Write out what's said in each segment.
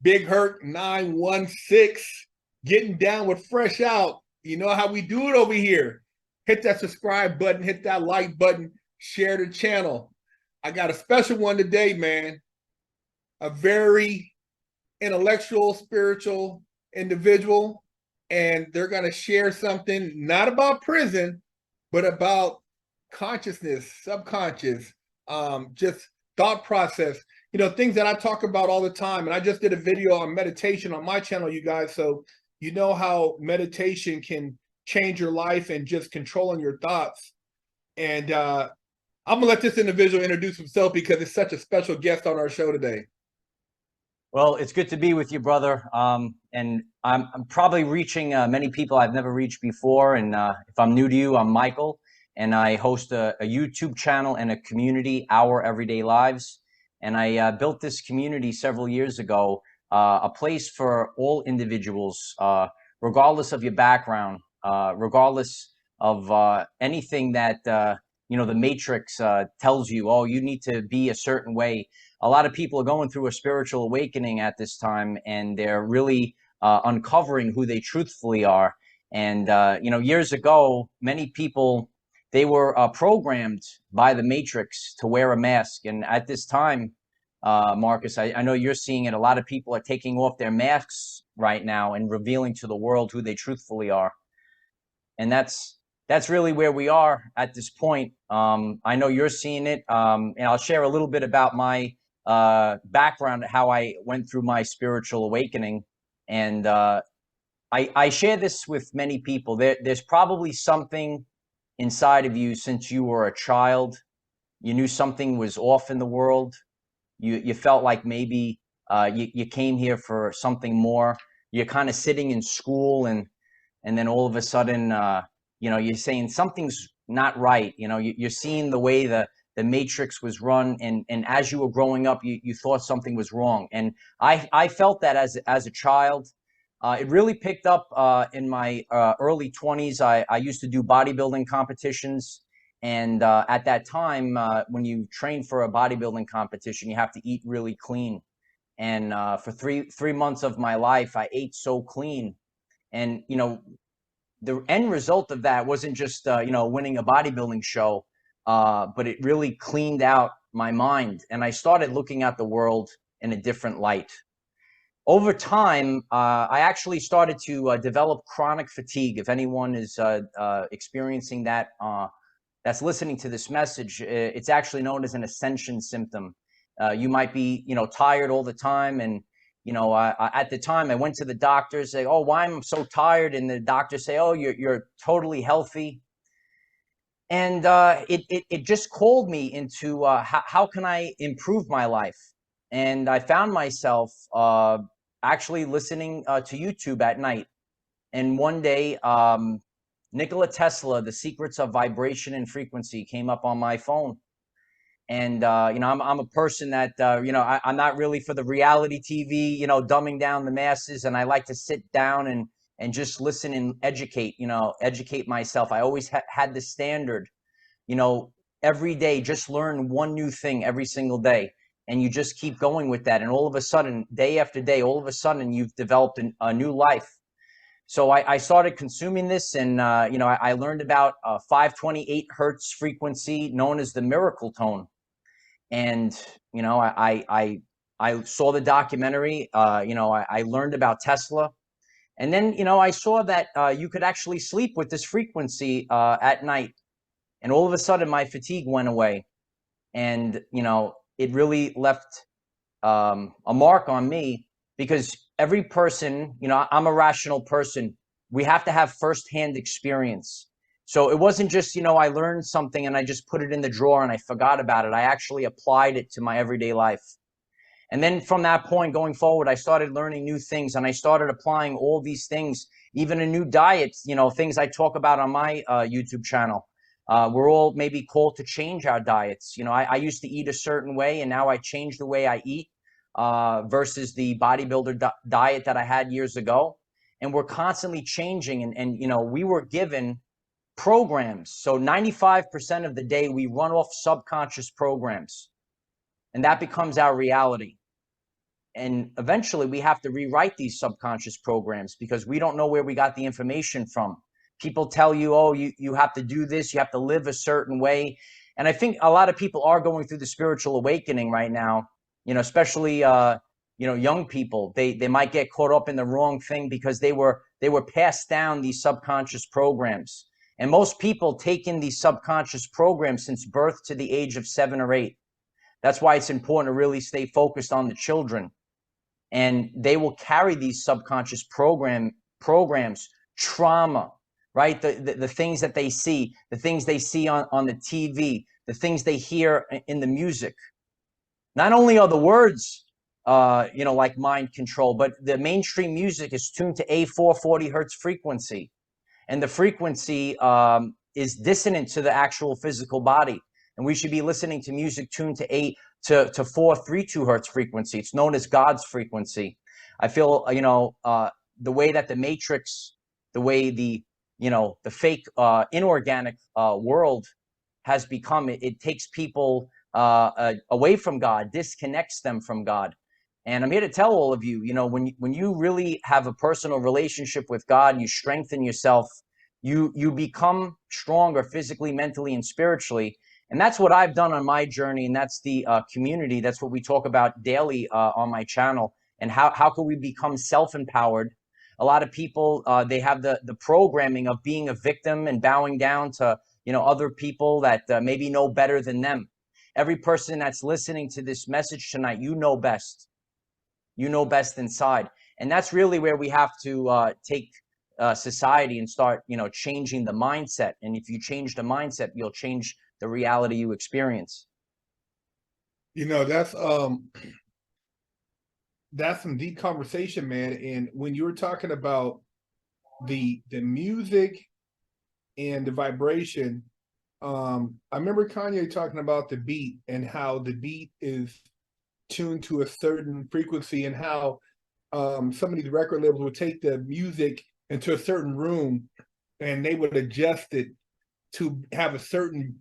Big Hurt 916, getting down with Fresh Out. You know how we do it over here. Hit that subscribe button, hit that like button, share the channel. I got a special one today, man. A very intellectual, spiritual individual, and they're going to share something not about prison, but about consciousness, subconscious, just thought process, things that I talk about all the time. And I just did a video on meditation on my channel, you guys. So you know how meditation can change your life and just controlling your thoughts. And I'm going to let this individual introduce himself because it's such a special guest on our show today. Well, it's good to be with you, brother. And I'm probably reaching many people I've never reached before. And if I'm new to you, I'm Michael, and I host a YouTube channel and a community, Our Everyday Lives. And I built this community several years ago, a place for all individuals, regardless of your background, regardless of anything that, the Matrix tells you, oh, you need to be a certain way. A lot of people are going through a spiritual awakening at this time, and they're really uncovering who they truthfully are. And, years ago, many people, they were programmed by the Matrix to wear a mask. And at this time, Marcus, I know you're seeing it. A lot of people are taking off their masks right now and revealing to the world who they truthfully are. And that's really where we are at this point. I know you're seeing it. And I'll share a little bit about my background, how I went through my spiritual awakening. And I share this with many people. There's probably something inside of you since you were a child. You knew something was off in the world. You felt like maybe you came here for something more. You're kind of sitting in school, and then all of a sudden, you're saying something's not right. You're seeing the way the Matrix was run, and as you were growing up, you thought something was wrong. And I felt that as a child. It really picked up in my early 20s. I used to do bodybuilding competitions. And at that time, when you train for a bodybuilding competition, you have to eat really clean. And for three months of my life, I ate so clean. And, the end result of that wasn't just, winning a bodybuilding show, but it really cleaned out my mind. And I started looking at the world in a different light. Over time, I actually started to develop chronic fatigue. If anyone is experiencing that, that's listening to this message, it's actually known as an ascension symptom. You might be, tired all the time. And, at the time I went to the doctor, say, oh, why am I so tired? And the doctor say, oh, you're totally healthy. And it just called me into how can I improve my life? And I found myself actually listening to YouTube at night. And one day, Nikola Tesla, The Secrets of Vibration and Frequency, came up on my phone. And, I'm a person that, I'm not really for the reality TV, dumbing down the masses. And I like to sit down and just listen and educate myself. I always had the standard, every day, just learn one new thing every single day. And you just keep going with that. And all of a sudden, day after day, all of a sudden, you've developed a new life. So I started consuming this, and I learned about 528 hertz frequency, known as the miracle tone. And I saw the documentary. I learned about Tesla, and then I saw that you could actually sleep with this frequency at night, and all of a sudden my fatigue went away, and it really left a mark on me. Because every person, I'm a rational person. We have to have firsthand experience. So it wasn't just, I learned something and I just put it in the drawer and I forgot about it. I actually applied it to my everyday life. And then from that point going forward, I started learning new things, and I started applying all these things, even a new diet, things I talk about on my YouTube channel. We're all maybe called to change our diets. I used to eat a certain way, and now I change the way I eat. Versus the bodybuilder diet that I had years ago. And we're constantly changing. And we were given programs. So 95% of the day we run off subconscious programs. And that becomes our reality. and eventually we have to rewrite these subconscious programs because we don't know where we got the information from. People tell you, oh, you have to do this, you have to live a certain way. And I think a lot of people are going through the spiritual awakening right now, especially young people. They might get caught up in the wrong thing because they were passed down these subconscious programs. And most people take in these subconscious programs since birth to the age of 7 or 8. That's why it's important to really stay focused on the children. And they will carry these subconscious programs, trauma, right? The things that they see, the things they see on the TV, the things they hear in the music. Not only are the words, like mind control, but the mainstream music is tuned to a 440 hertz frequency. And the frequency is dissonant to the actual physical body. And we should be listening to music tuned to 432 hertz frequency. It's known as God's frequency. I feel, the way that the Matrix, the way the fake inorganic world has become, it takes people away from God, disconnects them from God. And I'm here to tell all of you, when you really have a personal relationship with God, you strengthen yourself, you become stronger physically, mentally, and spiritually. And that's what I've done on my journey. And that's the community. That's what we talk about daily on my channel. And how can we become self-empowered? A lot of people, they have the programming of being a victim and bowing down to, other people that maybe know better than them. Every person that's listening to this message tonight, you know best. You know best inside. And that's really where we have to take society and start, changing the mindset. And if you change the mindset, you'll change the reality you experience. That's some deep conversation, man. And when you were talking about the music and the vibration, I remember Kanye talking about the beat and how the beat is tuned to a certain frequency, and how some of these record labels would take the music into a certain room and they would adjust it to have a certain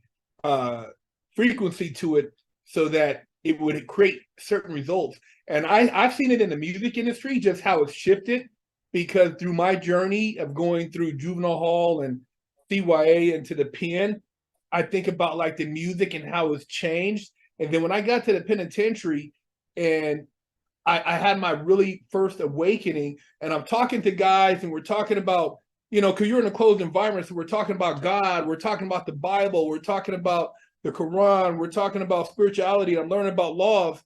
frequency to it so that it would create certain results. And I've seen it in the music industry, just how it's shifted, because through my journey of going through juvenile hall and CYA into the pen, I think about like the music and how it's changed. And then when I got to the penitentiary and I had my really first awakening, and I'm talking to guys and we're talking about, because you're in a closed environment, so we're talking about God, we're talking about the Bible, we're talking about the Quran, we're talking about spirituality, I'm learning about laws.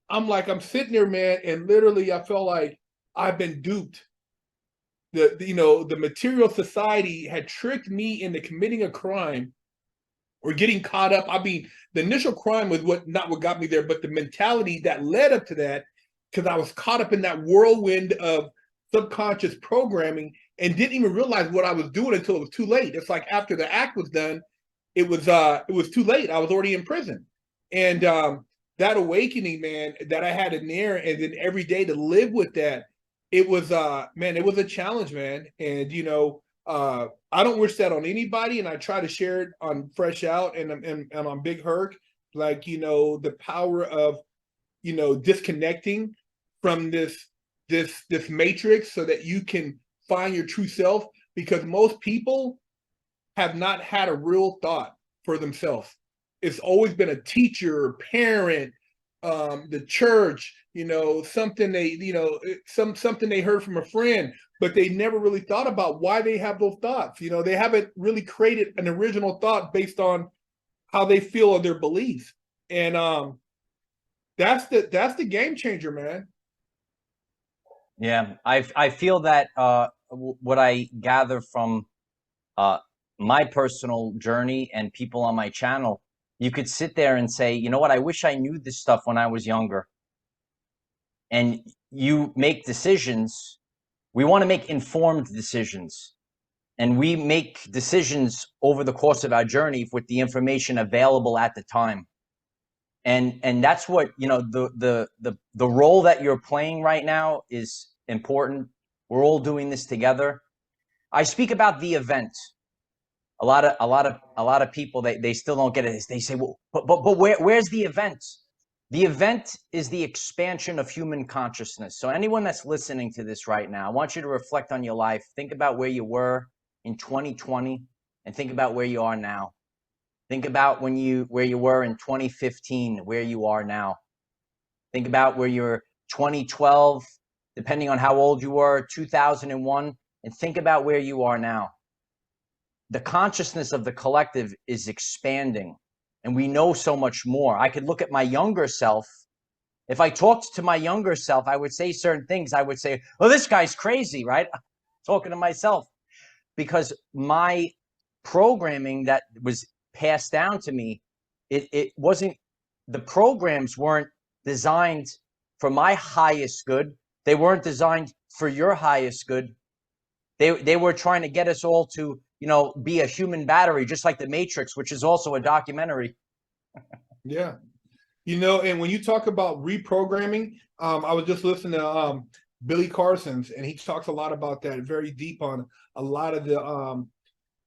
I'm sitting there, man, and literally I felt like I've been duped. The material society had tricked me into committing a crime or getting caught up. I mean, the initial crime was not what got me there, but the mentality that led up to that, because I was caught up in that whirlwind of subconscious programming and didn't even realize what I was doing until it was too late. It's like after the act was done, it was too late. I was already in prison. And that awakening, man, that I had in there, and then every day to live with that, it was it was a challenge, man. And I don't wish that on anybody, and I try to share it on Fresh Out and on Big Herc, like, the power of disconnecting from this matrix so that you can find your true self, because most people have not had a real thought for themselves. It's always been a teacher, parent, the church, something something they heard from a friend, but they never really thought about why they have those thoughts. They haven't really created an original thought based on how they feel or their beliefs. And that's the game changer, man. Yeah, I feel that what I gather from my personal journey and people on my channel, you could sit there and say, you know what, I wish I knew this stuff when I was younger. And you make decisions. We want to make informed decisions. And we make decisions over the course of our journey with the information available at the time. And that's what, the role that you're playing right now is important. We're all doing this together. I speak about the event. A lot of people, they still don't get it. They say, well, but where's the event? The event is the expansion of human consciousness. So anyone that's listening to this right now, I want you to reflect on your life. Think about where you were in 2020 and think about where you are now. Think about where you were in 2015, where you are now. Think about where you're 2012, depending on how old you were, 2001, and think about where you are now. The consciousness of the collective is expanding, and we know so much more. I could look at my younger self. If I talked to my younger self, I would say certain things. I would say, "Oh, this guy's crazy," right? Talking to myself, because my programming that was passed down to me, it wasn't, the programs weren't designed for my highest good. They weren't designed for your highest good. They were trying to get us all to, be a human battery, just like The Matrix, which is also a documentary. Yeah. And when you talk about reprogramming, I was just listening to Billy Carson's, and he talks a lot about that, very deep on a lot of the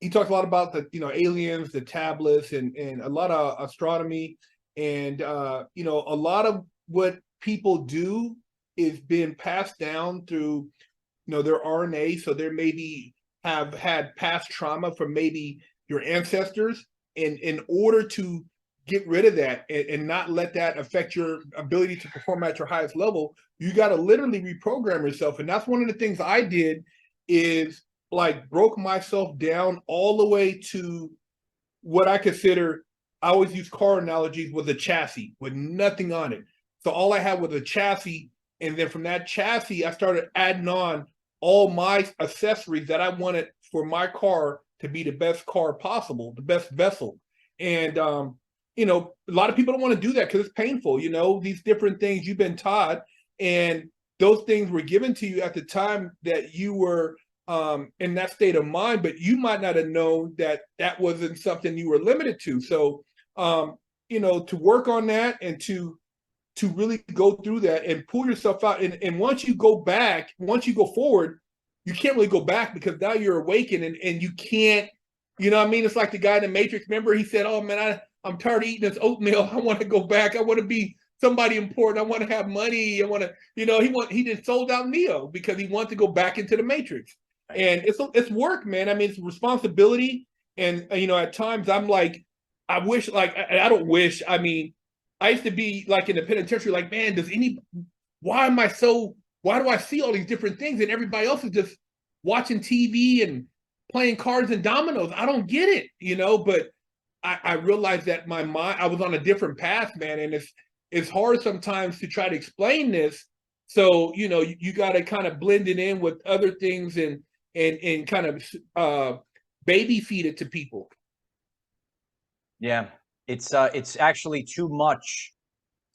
he talks a lot about the aliens, the tablets, and a lot of astronomy, and a lot of what people do is being passed down through their RNA. So there maybe have had past trauma from maybe your ancestors, and in order to get rid of that and not let that affect your ability to perform at your highest level, you got to literally reprogram yourself. And that's one of the things I did, is like broke myself down all the way to what I consider, I always use car analogies, with a chassis with nothing on it. So all I had was a chassis, and then from that chassis I started adding on all my accessories that I wanted for my car to be the best car possible, the best vessel. And a lot of people don't want to do that because it's painful, these different things you've been taught, and those things were given to you at the time that you were in that state of mind, but you might not have known that that wasn't something you were limited to. So to work on that, and to really go through that and pull yourself out. And once you go forward, you can't really go back, because now you're awakened, and you can't, what I mean? It's like the guy in the Matrix. Remember, he said, "Oh man, I'm tired of eating this oatmeal. I want to go back. I want to be somebody important. I want to have money. I want to," he just sold out Neo because he wanted to go back into the Matrix. And it's work, man. I mean, it's responsibility. And at times I'm like, I wish, like, I don't wish. I mean, I used to be like in the penitentiary, like, man, why do I see all these different things, and everybody else is just watching TV and playing cards and dominoes? I don't get it, but I realized that my mind, I was on a different path, man. And it's hard sometimes to try to explain this. So, you got to kind of blend it in with other things, and kind of baby feed it to people. Yeah, it's actually too much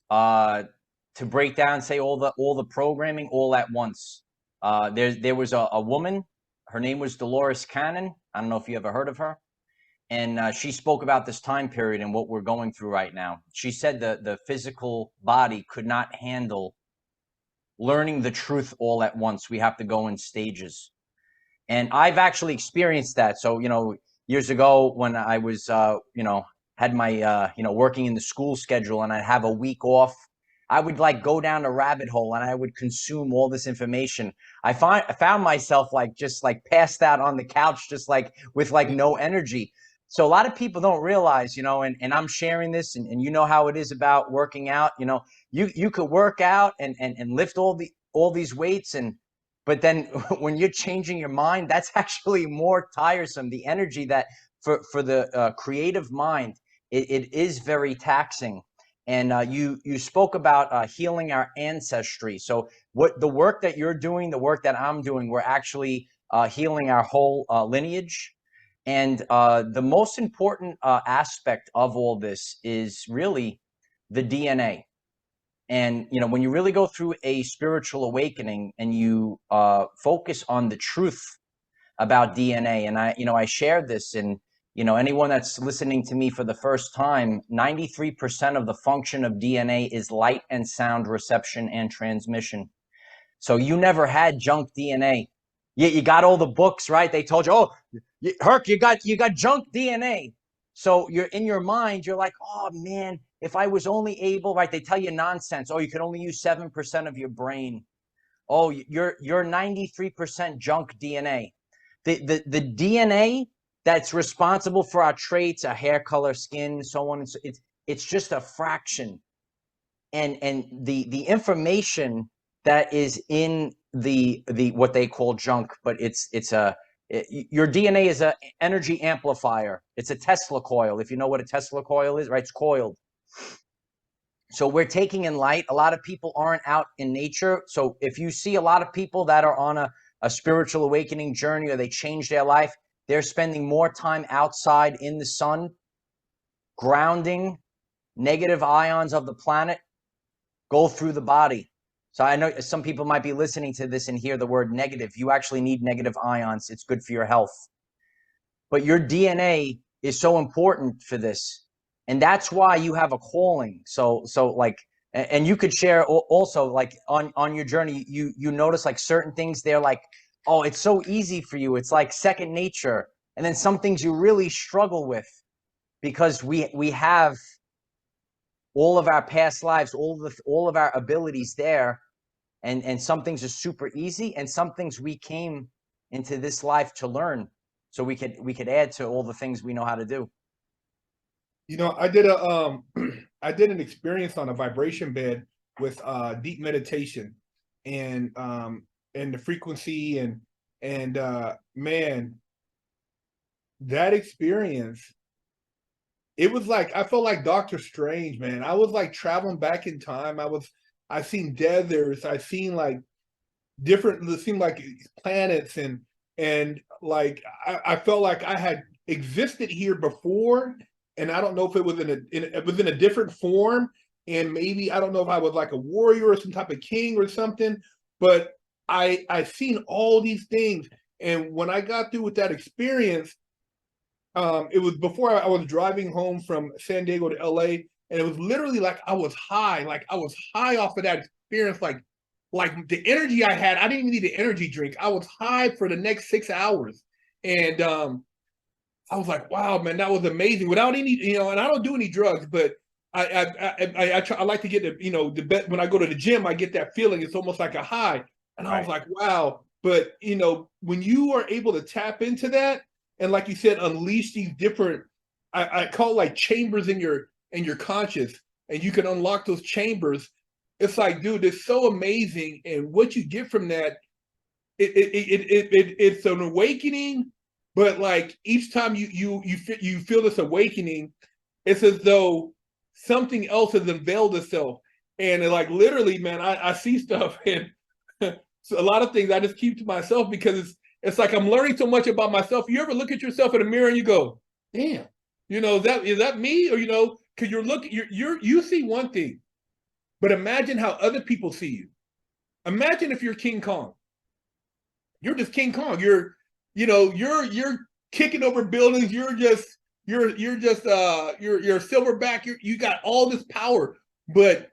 to break down and say all the programming all at once. There was a woman, her name was Dolores Cannon. I don't know if you ever heard of her. And she spoke about this time period and what we're going through right now. She said the physical body could not handle learning the truth all at once. We have to go in stages. And I've actually experienced that. So, years ago when I was, had my, working in the school schedule, and I'd have a week off, I would like go down a rabbit hole, and I would consume all this information. I found myself just passed out on the couch, just like with no energy. So a lot of people don't realize, and I'm sharing this, and you know how it is about working out. You could work out and lift all these weights, but then when you're changing your mind, that's actually more tiresome. The energy that for the creative mind, it is very taxing. And you spoke about healing our ancestry. So what the work that you're doing, the work that I'm doing, we're actually healing our whole lineage. And the most important aspect of all this is really the DNA. And, when you really go through a spiritual awakening and you focus on the truth about DNA, and I shared this, and, anyone that's listening to me for the first time, 93% of the function of DNA is light and sound reception and transmission. So you never had junk DNA. You got all the books, right? They told you, "Oh, Herc, you got junk DNA." So you're in your mind, you're like, "Oh man, if I was only able, right? They tell you nonsense. Oh, you can only use 7% of your brain. Oh, you're 93% junk DNA. The DNA that's responsible for our traits, our hair color, skin, so on. It's just a fraction. And the information that is in the what they call junk, but your DNA is a energy amplifier. It's a Tesla coil. If you know what a Tesla coil is, right? It's coiled. So we're taking in light. A lot of people aren't out in nature. So if you see a lot of people that are on a spiritual awakening journey, or they change their life, they're spending more time outside in the sun, grounding negative ions of the planet go through the body. So I know some people might be listening to this and hear the word negative. You actually need negative ions. It's good for your health. But your DNA is so important for this. And that's why you have a calling. So like, and you could share also, like, on your journey, you notice like certain things, they're like, oh, it's so easy for you. It's like second nature. And then some things you really struggle with, because we have all of our past lives, all of our abilities there. And some things are super easy, and some things we came into this life to learn, so we could add to all the things we know how to do. You know, I did a I did an experience on a vibration bed with deep meditation, and the frequency, and man, that experience, it was like, I felt like Doctor Strange, man. I was like traveling back in time. I seen deserts, I seen like different, it seemed like planets, and like I felt like I had existed here before, and I don't know if it was it was in a different form, and maybe I don't know if I was like a warrior or some type of king or something, but I seen all these things, and when I got through with that experience, it was before I was driving home from San Diego to LA, and it was literally like I was high, off of that experience, like the energy I had, I didn't even need the energy drink. I was high for the next 6 hours. And I was like, wow, man, that was amazing. Without any, and I don't do any drugs, but I like to get the best. When I go to the gym, I get that feeling. It's almost like a high. And I was like, wow. But when you are able to tap into that, and like you said, unleash these different, I call it like chambers in your conscious, and you can unlock those chambers. It's like, dude, it's so amazing, and what you get from that, it's an awakening. But like each time you feel this awakening, it's as though something else has unveiled itself, and like literally, man, I see stuff, and so a lot of things I just keep to myself, because it's like I'm learning so much about myself. You ever look at yourself in the mirror and you go, damn, is that me? Or because you see one thing. But imagine how other people see you. Imagine if you're King Kong. You're just King Kong. You're kicking over buildings. You're silverback. You got all this power, but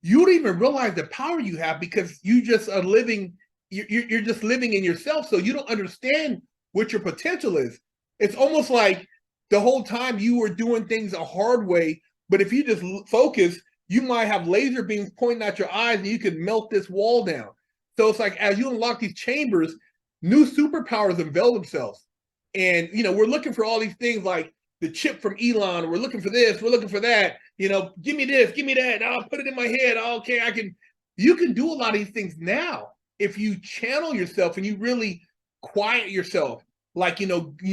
you don't even realize the power you have, because you just are living. You're just living in yourself, so you don't understand what your potential is. It's almost like the whole time you were doing things a hard way, but if you just focus, you might have laser beams pointing at your eyes, and you could melt this wall down. So it's like, as you unlock these chambers, new superpowers unveil themselves. And, we're looking for all these things like the chip from Elon. We're looking for this. We're looking for that. Give me this, give me that. I'll put it in my head. Okay, you can do a lot of these things now if you channel yourself and you really quiet yourself. Like, you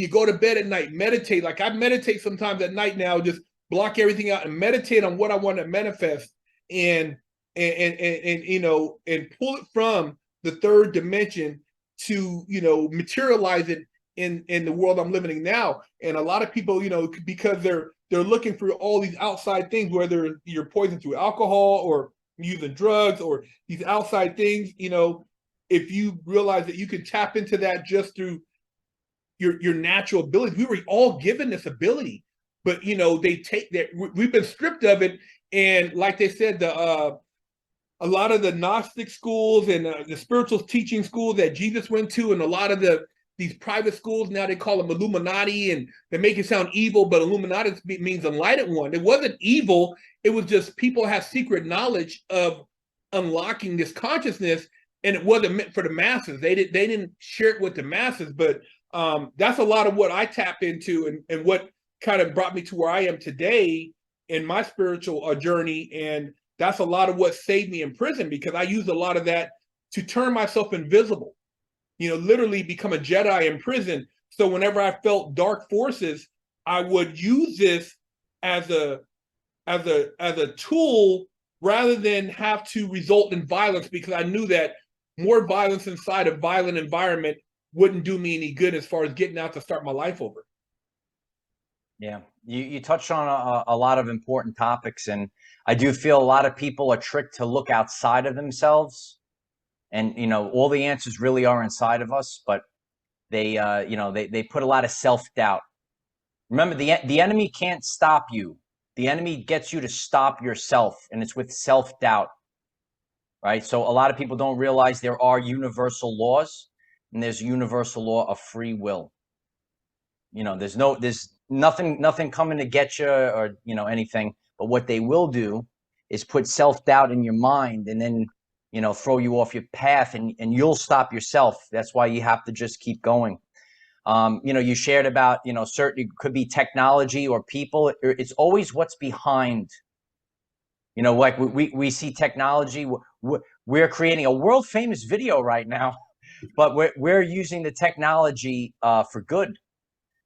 go to bed at night, meditate. Like I meditate sometimes at night now, just block everything out and meditate on what I want to manifest, and pull it from the third dimension to materialize it in the world I'm living in now. And a lot of people, because they're looking for all these outside things, whether you're poisoned through alcohol or using drugs or these outside things, if you realize that you can tap into that just through your natural ability. We were all given this ability, but they take that, we've been stripped of it. And like they said, a lot of the Gnostic schools and the spiritual teaching schools that Jesus went to, and a lot of the these private schools, now they call them Illuminati, and they make it sound evil, but Illuminati means enlightened one. It wasn't evil. It was just people have secret knowledge of unlocking this consciousness, and it wasn't meant for the masses. They didn't share it with the masses, but that's a lot of what I tapped into, and what kind of brought me to where I am today in my spiritual journey. And that's a lot of what saved me in prison, because I used a lot of that to turn myself invisible, literally become a Jedi in prison. So whenever I felt dark forces, I would use this as a tool rather than have to result in violence, because I knew that more violence inside a violent environment wouldn't do me any good as far as getting out to start my life over. Yeah, you touched on a lot of important topics, and I do feel a lot of people are tricked to look outside of themselves, and all the answers really are inside of us, but they they put a lot of self-doubt. Remember, the enemy can't stop you. The enemy gets you to stop yourself, and it's with self-doubt, right? So a lot of people don't realize there are universal laws, and there's universal law of free will. There's nothing coming to get you, or anything, but what they will do is put self-doubt in your mind, and then throw you off your path, and you'll stop yourself. That's why you have to just keep going. You shared about certain, it could be technology or people. It's always what's behind. Like we see technology. We're creating a world famous video right now, but we're using the technology for good.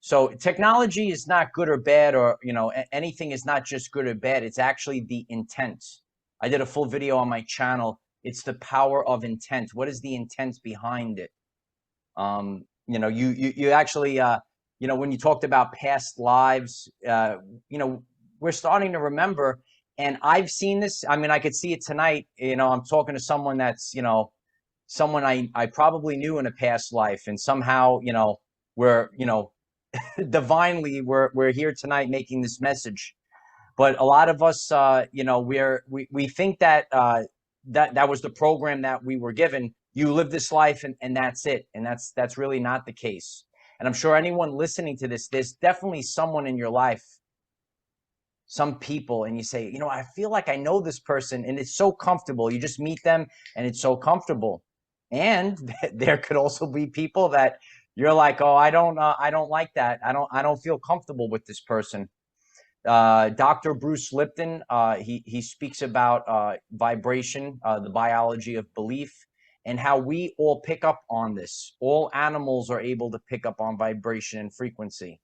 So technology is not good or bad, or anything is not just good or bad. It's actually the intent. I did a full video on my channel. It's the power of intent. What is the intent behind it? You actually when you talked about past lives, we're starting to remember, and I've seen this. I mean, I could see it tonight. I'm talking to someone that's someone I probably knew in a past life, and somehow we're divinely we're here tonight making this message. But a lot of us we think that that was the program that we were given. You live this life, and that's it, and that's really not the case. And I'm sure anyone listening to this, there's definitely someone in your life, some people, and you say, I feel like I know this person, and it's so comfortable. You just meet them and it's so comfortable. And there could also be people that you're like, oh, I don't like that. I don't feel comfortable with this person. Dr. Bruce Lipton, he speaks about vibration, the biology of belief, and how we all pick up on this. All animals are able to pick up on vibration and frequency.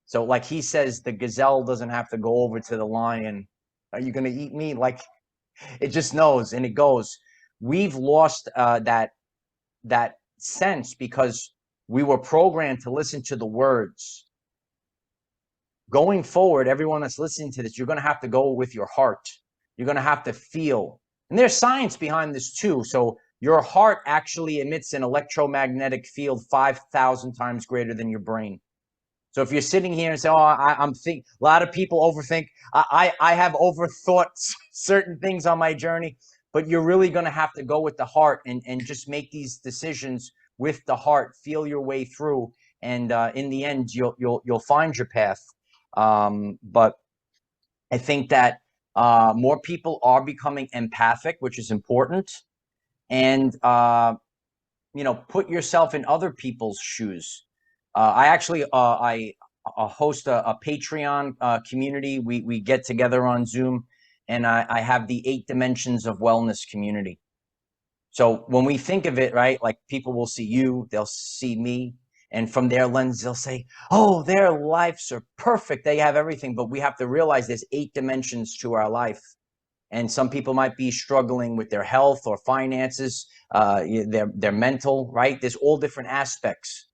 So like he says, the gazelle doesn't have to go over to the lion. Are you going to eat me? Like, it just knows, and it goes. We've lost that sense, because we were programmed to listen to the words. Going forward, everyone that's listening to this, you're going to have to go with your heart. You're going to have to feel. And there's science behind this too. So your heart actually emits an electromagnetic field 5,000 times greater than your brain. So if you're sitting here and say, oh, I'm thinking, a lot of people overthink. I have overthought certain things on my journey, but you're really going to have to go with the heart, and just make these decisions with the heart. Feel your way through, and in the end, you'll find your path. But I think that more people are becoming empathic, which is important, and put yourself in other people's shoes. I actually I host a Patreon community. We get together on Zoom, and I have the 8 dimensions of wellness community. So when we think of it, right, like people will see you, they'll see me, and from their lens, they'll say, oh, their lives are perfect. They have everything. But we have to realize there's 8 dimensions to our life. And some people might be struggling with their health or finances, their mental, right? There's all different aspects.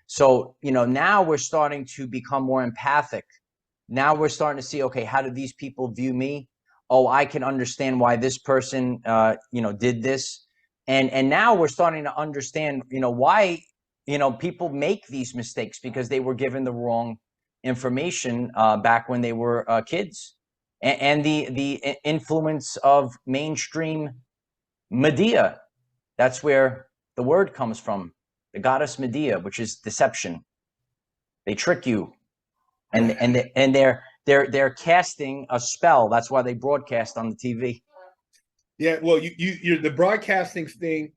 So, now we're starting to become more empathic. Now we're starting to see, okay, how do these people view me? Oh, I can understand why this person, did this. And now we're starting to understand, why, people make these mistakes, because they were given the wrong information back when they were kids. And the influence of mainstream media. That's where the word comes from. the goddess Medea, which is deception. They trick you, and they're casting a spell. That's why they broadcast on the TV. Yeah, well, you're the broadcasting thing.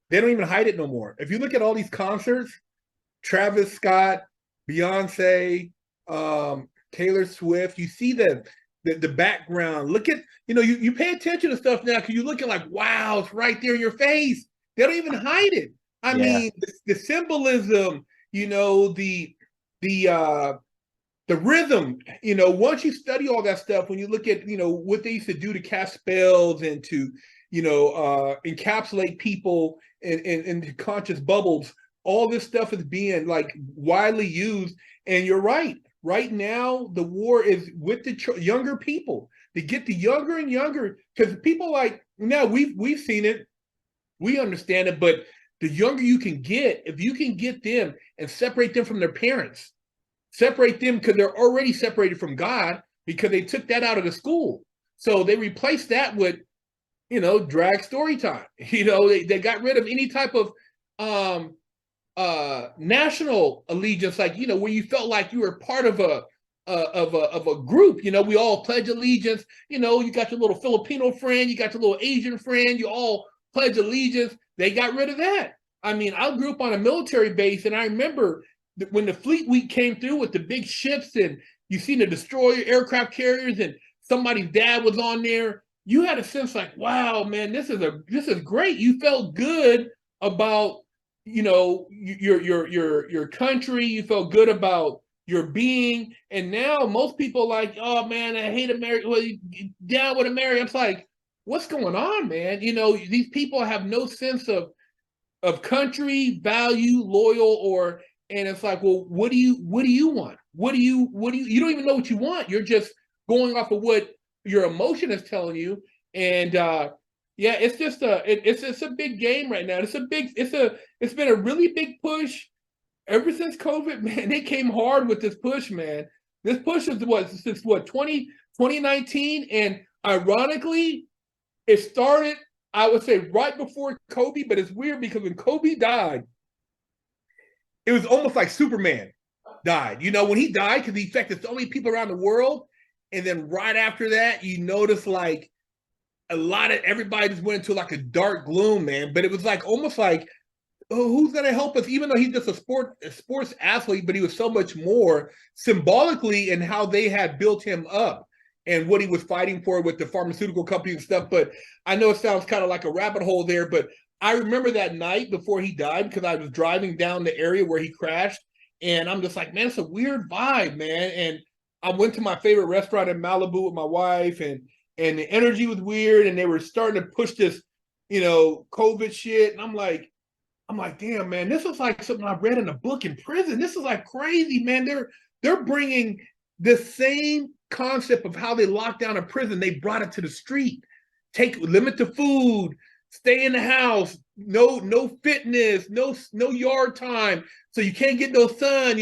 They don't even hide it no more. If you look at all these concerts, Travis Scott, Beyonce, Taylor Swift, you see the background. Look at you pay attention to stuff now because you're looking like, wow, it's right there in your face. They don't even hide it. I Yeah, mean, the symbolism, the the rhythm, once you study all that stuff, when you look at, what they used to do to cast spells and to, encapsulate people in conscious bubbles, all this stuff is being like widely used. And you're right. Right now, the war is with the younger people to get the younger and younger, because people like now we've seen it, we understand it, but the younger you can get, if you can get them and separate them from their parents, separate them because they're already separated from God because they took that out of the school. So they replaced that with, drag story time. They got rid of any type of national allegiance, like, where you felt like you were part of a group. We all pledge allegiance. You got your little Filipino friend, you got your little Asian friend, you all pledge allegiance. They got rid of that. I mean, I grew up on a military base, and I remember when the Fleet Week came through with the big ships, and you seen the destroyer aircraft carriers, and somebody's dad was on there, you had a sense like, wow, man, this is great. You felt good about, your country. You felt good about your being. And now most people like, oh man, I hate America. Well, down with America. It's like, what's going on, man? These people have no sense of country, value, loyal, or, and it's like, well, what do you want? You don't even know what you want. You're just going off of what your emotion is telling you. And yeah, it's just it's a big game right now. It's been a really big push ever since COVID, man. They came hard with this push, man. This push is since 2019, and ironically, it started, I would say, right before Kobe, but it's weird because when Kobe died, it was almost like Superman died. When he died, because he affected so many people around the world. And then right after that, you notice like a lot of everybody just went into like a dark gloom, man. But it was like almost like, oh, who's gonna help us? Even though he's just a sports athlete, but he was so much more symbolically in how they had built him up and what he was fighting for with the pharmaceutical company and stuff. But I know it sounds kind of like a rabbit hole there, but I remember that night before he died because I was driving down the area where he crashed, and I'm just like, man, it's a weird vibe, man. And I went to my favorite restaurant in Malibu with my wife, and the energy was weird, and they were starting to push this, COVID shit, and I'm like, damn, man, this is like something I read in a book in prison. This is like crazy, man. They're bringing the same concept of how they locked down a prison. They brought it to the street. Limit the food, stay in the house, no fitness, no yard time, so you can't get no sun.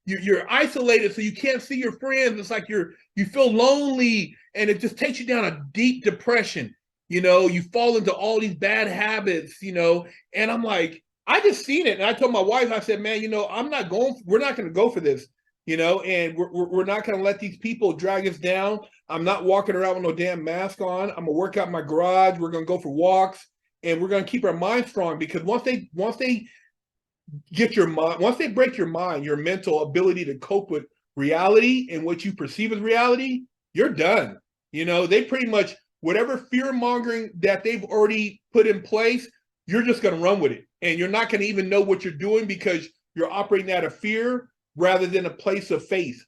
You're isolated, so you can't see your friends. It's like you feel lonely, and it just takes you down a deep depression. You fall into all these bad habits, and I'm like, I just seen it. And I told my wife, I said, man, we're not going to go for this, and we're not going to let these people drag us down. I'm not walking around with no damn mask on. I'm going to work out in my garage. We're going to go for walks, and we're going to keep our mind strong, because once they get your mind, once they break your mind, your mental ability to cope with reality and what you perceive as reality, you're done. They pretty much, whatever fear mongering that they've already put in place, you're just going to run with it. And you're not going to even know what you're doing because you're operating out of fear rather than a place of faith.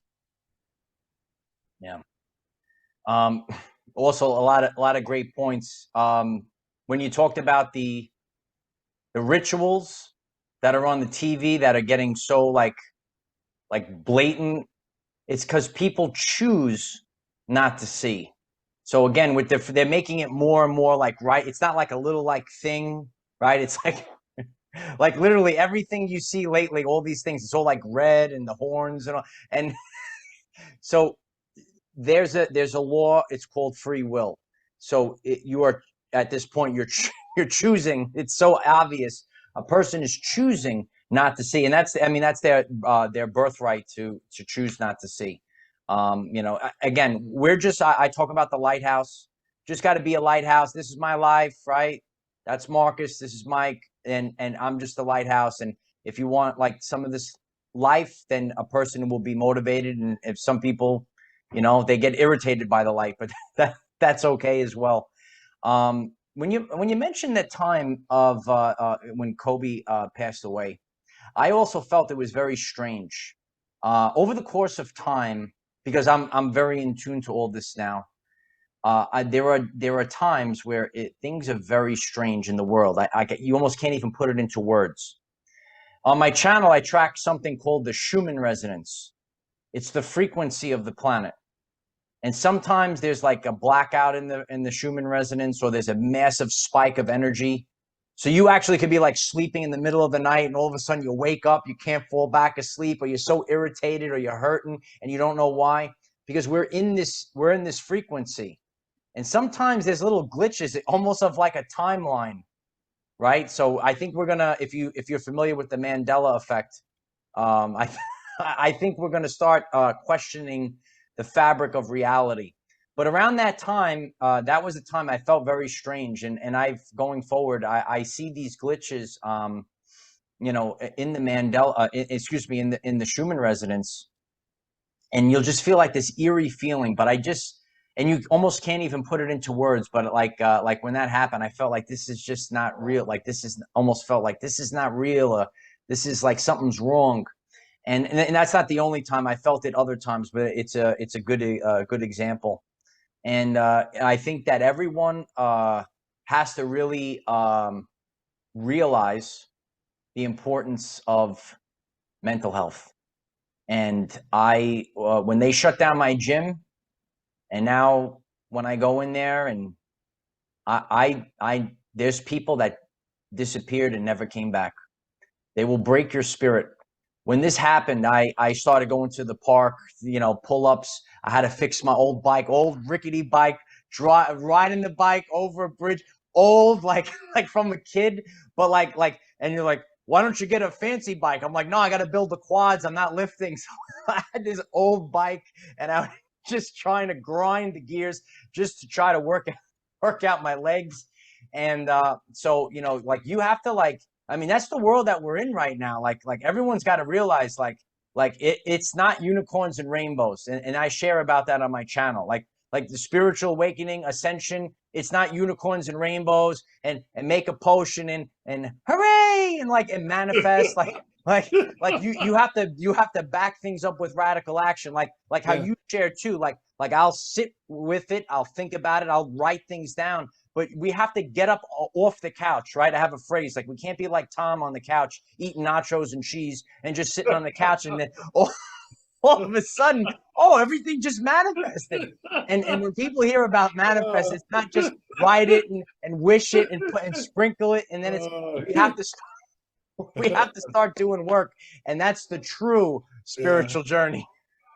Yeah. Also, a lot of great points. When you talked about the rituals that are on the TV that are getting so like blatant, it's because people choose not to see. So again, they're making it more and more like, right, it's not like a little like thing, right? It's like like literally everything you see lately, all these things, it's all like red and the horns and all. And so there's a law, it's called free will. So you are at this point, you're choosing, it's so obvious, a person is choosing not to see. And that's, I mean, that's their birthright to choose not to see. You know, again, we're just, I talk about the lighthouse, just got to be a lighthouse. This is my life, right? That's Marcus. This is Mike. And I'm just the lighthouse. And if you want like some of this life, then a person will be motivated. And if some people, you know, they get irritated by the light, but that's okay as well. When you mentioned that time of when Kobe passed away, I also felt it was very strange. Over the course of time, because I'm very in tune to all this now. There are times where things are very strange in the world. You almost can't even put it into words. On my channel, I track something called the Schumann resonance. It's the frequency of the planet. And sometimes there's like a blackout in the Schumann resonance, or there's a massive spike of energy. So you actually could be like sleeping in the middle of the night, and all of a sudden you wake up, you can't fall back asleep, or you're so irritated, or you're hurting, and you don't know why, because we're in this frequency. And sometimes there's little glitches, almost of like a timeline, right? So I think we're gonna, if you're familiar with the Mandela effect, I I think we're gonna start questioning the fabric of reality. But around that time, that was a time I felt very strange, and I've going forward, I see these glitches, you know, in the Mandela, excuse me, in the Schumann resonance, and you'll just feel like this eerie feeling. But and you almost can't even put it into words. But like when that happened, I felt like this is just not real. Like this is almost felt like this is not real. This is like something's wrong. And that's not the only time I felt it. Other times, but it's a good example. And I think that everyone has to really realize the importance of mental health. And when they shut down my gym, and now when I go in there, and there's people that disappeared and never came back. They will break your spirit. When this happened, I started going to the park, you know, pull-ups. I had to fix my old bike, old rickety bike, riding the bike over a bridge, old, like like from a kid, but and you're like, why don't you get a fancy bike? I'm like, no, I got to build the quads. I'm not lifting. So I had this old bike, and I was just trying to grind the gears just to try to work out my legs. And so, you know, like you have to like, I mean, that's the world that we're in right now. Like everyone's got to realize it's not unicorns and rainbows. And I share about that on my channel. Like the spiritual awakening, ascension, it's not unicorns and rainbows and make a potion and hooray and manifest like you have to back things up with radical action. Like how Yeah. you share too. Like I'll sit with it, I'll think about it, I'll write things down. But we have to get up off the couch, right? I have a phrase, like we can't be like Tom on the couch eating nachos and cheese and just sitting on the couch, and then all of a sudden, everything just manifested. And when people hear about manifest, it's not just write it and wish it and sprinkle it, and then we have to we have to start doing work, and that's the true Yeah. spiritual journey.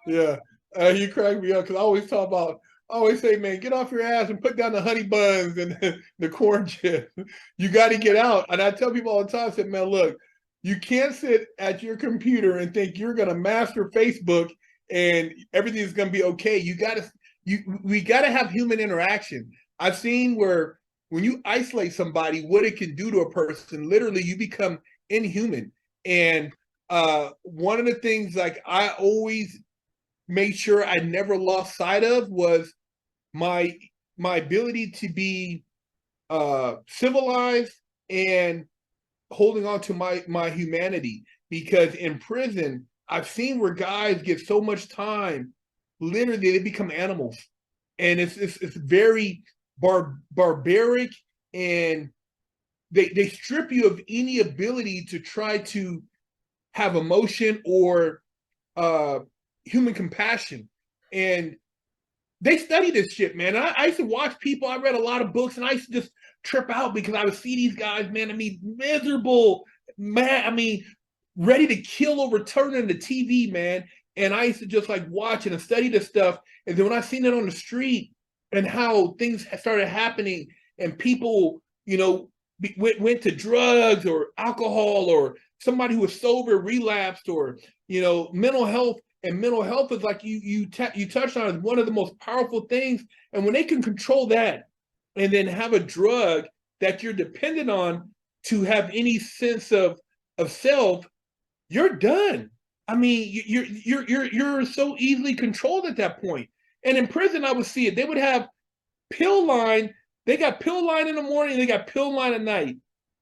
Yeah. You crack me up because I always say, man, get off your ass and put down the honey buns and the corn chips. You got to get out. And I tell people all the time, I said, man, look, you can't sit at your computer and think you're going to master Facebook and everything's going to be okay. We got to have human interaction. I've seen where when you isolate somebody, what it can do to a person, literally you become inhuman. And one of the things like I always made sure I never lost sight of was my ability to be civilized and holding on to my humanity. Because in prison, I've seen where guys get so much time, literally they become animals, and it's very barbaric, and they strip you of any ability to try to have emotion or human compassion. And they study this shit, man. I used to watch people. I read a lot of books, and I used to just trip out because I would see these guys, man. I mean, miserable, man. I mean, ready to kill over turning the TV, man. And I used to just like watch and study this stuff. And then when I seen it on the street and how things started happening, and people, you know, went to drugs or alcohol, or somebody who was sober relapsed, or mental health. And mental health is like you touched on, is one of the most powerful things. And when they can control that, and then have a drug that you're dependent on to have any sense of self, you're done. I mean, you're so easily controlled at that point. And in prison, I would see it. They would have pill line. They got pill line in the morning. They got pill line at night.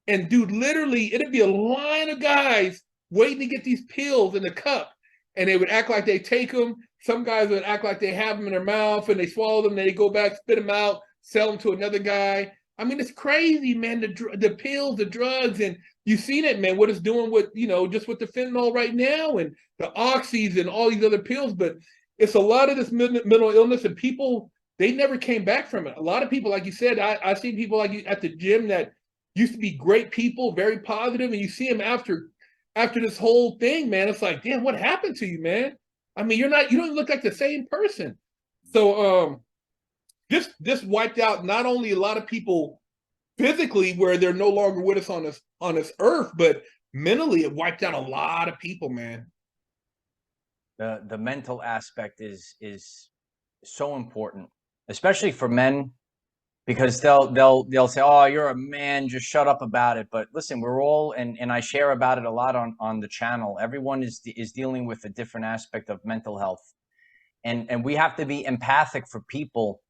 And dude, literally, it'd be a line of guys waiting to get these pills in the cup, and they would act like they take them. Some guys would act like they have them in their mouth, and they swallow them. Then they go back, spit them out, sell them to another guy. I mean, it's crazy, man. The pills, the drugs, and you've seen it, man. What it's doing with just with the fentanyl right now, and the oxys, and all these other pills. But it's a lot of this mental illness, and people, they never came back from it. A lot of people, like you said, I see people like you at the gym that used to be great people, very positive, and you see them after this whole thing, man. It's like, damn, what happened to you, man? I mean, you don't look like the same person. So this wiped out not only a lot of people physically, where they're no longer with us on this earth, but mentally it wiped out a lot of people, man. The mental aspect is so important, especially for men, because they'll say, "Oh, you're a man, just shut up about it." But listen, we're all, and I share about it a lot on the channel. Everyone is dealing with a different aspect of mental health, and we have to be empathic for people,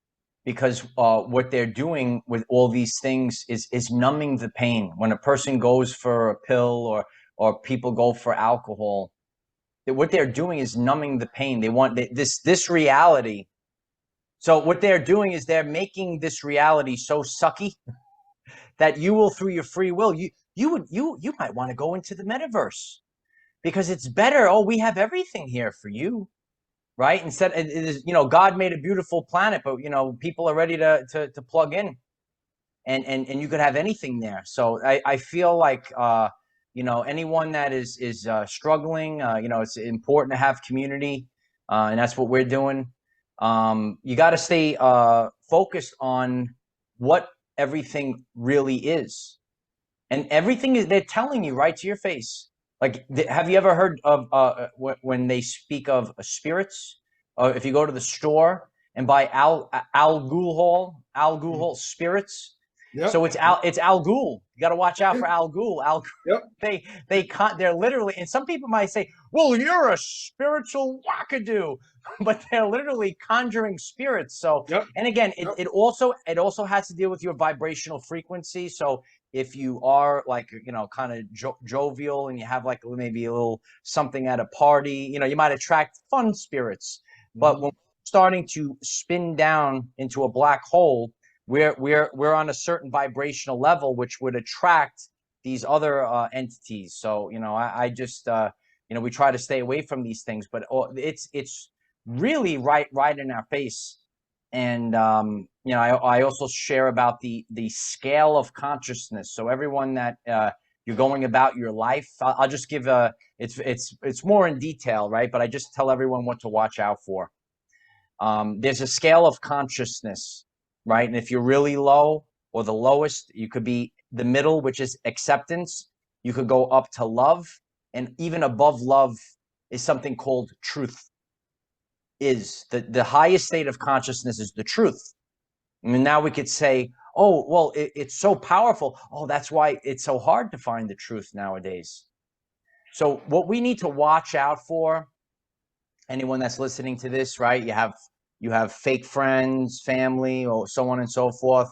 because what they're doing with all these things is numbing the pain. When a person goes for a pill, or people go for alcohol, what they're doing is numbing the pain. They want this reality. So what they're doing is they're making this reality so sucky that you will, through your free will, you might want to go into the metaverse, because it's better. Oh, we have everything here for you, right? Instead, it is, God made a beautiful planet, but people are ready to plug in, and you could have anything there. So I feel like anyone that is struggling, it's important to have community, and that's what we're doing. You got to stay focused on what everything really is, and everything is, they're telling you right to your face. Like, have you ever heard of when they speak of spirits? If you go to the store and buy Al Ghul spirits, Yep. so it's Al Ghul. You got to watch out for Al Ghul. Yep. They're literally, and some people might say, "Well, you're a spiritual wackadoo," but they're literally conjuring spirits. So, Yep. and again, it also has to deal with your vibrational frequency. So if you are like, kind of jovial, and you have like maybe a little something at a party, you might attract fun spirits. But when we're starting to spin down into a black hole, we're on a certain vibrational level, which would attract these other entities. So I just we try to stay away from these things, but it's really right in our face. And I also share about the scale of consciousness. So everyone that you're going about your life, I'll just give it's more in detail, right? But I just tell everyone what to watch out for. There's a scale of consciousness, right? And if you're really low, or the lowest, you could be the middle, which is acceptance. You could go up to love, and even above love is something called truth. Is the highest state of consciousness is the truth. I mean, now we could say, "Oh, well, it's so powerful. Oh, that's why it's so hard to find the truth nowadays." So what we need to watch out for, anyone that's listening to this, right? You have fake friends, family, or so on and so forth.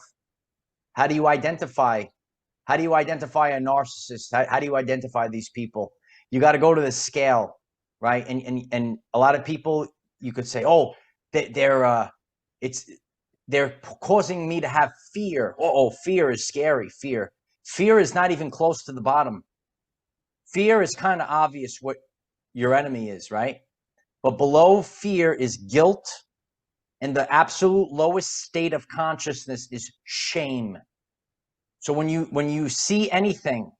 How do you identify? How do you identify a narcissist? How do you identify these people? You got to go to the scale, right? And a lot of people, you could say, "Oh, they're causing me to have fear." Oh, fear is scary. Fear is not even close to the bottom. Fear is kind of obvious what your enemy is, right? But below fear is guilt, and the absolute lowest state of consciousness is shame. So when you see anything,